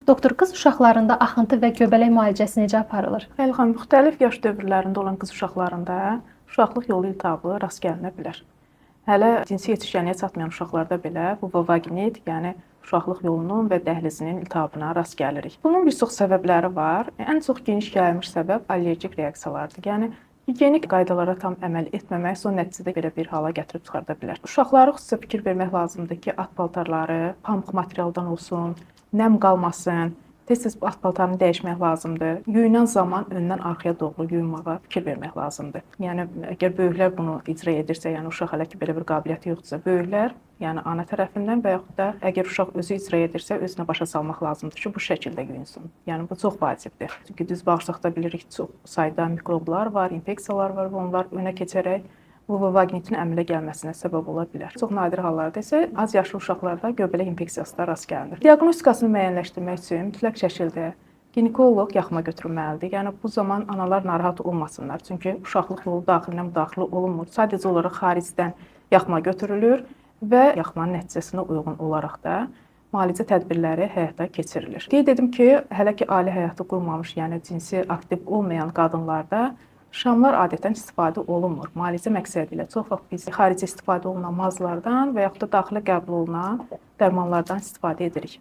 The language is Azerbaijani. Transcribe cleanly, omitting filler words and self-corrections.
Doktor, qız uşaqlarında axıntı və göbələk müalicəsi necə aparılır? Xeyli xanım, müxtəlif yaş dövrlərində olan qız uşaqlarında uşaqlıq yolu iltihabı rast gəlinə bilər. Hələ cinsi yetişkənliyə çatmayan uşaqlarda belə vulvovaginit, yəni uşaqlıq yolunun və dəhlizinin iltihabına rast gəlirik. Bunun bir çox səbəbləri var. Ən çox geniş yayılmış səbəb allergik reaksiyalardır. Yəni gigiyenik qaydalara tam əməl etməmək son nəticədə belə bir hala gətirib çıxarda bilər. Uşaqlara xüsusilə fikir vermək lazımdır ki, at paltarları pamıq materialdan olsun, nəm qalmasın. Tez-tez at paltarını dəyişmək lazımdır. Yuyunan zaman öndən arxaya doğru yuyunmağa fikir vermək lazımdır. Yəni əgər böyüklər bunu icra edirsə, yəni uşaq hələ ki belə bir qabiliyyəti yoxdursa, böyüklər, yəni ana tərəfindən və yaxud da əgər uşaq özü icra edirsə, özünə başa salmaq lazımdır ki, bu şəkildə yuyunsun. Yəni bu çox vacibdir. Çünki düz bağırsaqda bilirik çox sayda mikroblar var, infeksiyalar var və onlar önə keçərək vulvovaginitin əmələ gəlməsinə səbəb ola bilər. Çox nadir hallarda isə az yaşlı uşaqlarda göbələk infeksiyasına rast gəlinir. Diaqnostikasını müəyyənləşdirmək üçün mütləq şəkildə ginekoloq yaxıma götürülməlidir. Yəni bu zaman analar narahat olmasınlar. Çünki uşaqlıq yolu daxilinə müdaxilə olunmur. Sadəcə olaraq xaricdən yaxıma götürülür və yaxmanın nəticəsinə uyğun olaraq da müalicə tədbirləri həyata keçirilir. Qeyd edim ki, hələ ki ailə həyatı qurmamış, yəni cinsi aktiv olmayan qadınlarda şamlar adətən istifadə olunmur. Müalicə məqsədi ilə çox vaxt biz xarici istifadə olunan mazlardan və yaxud da daxili qəbul olunan dərmanlardan istifadə edirik.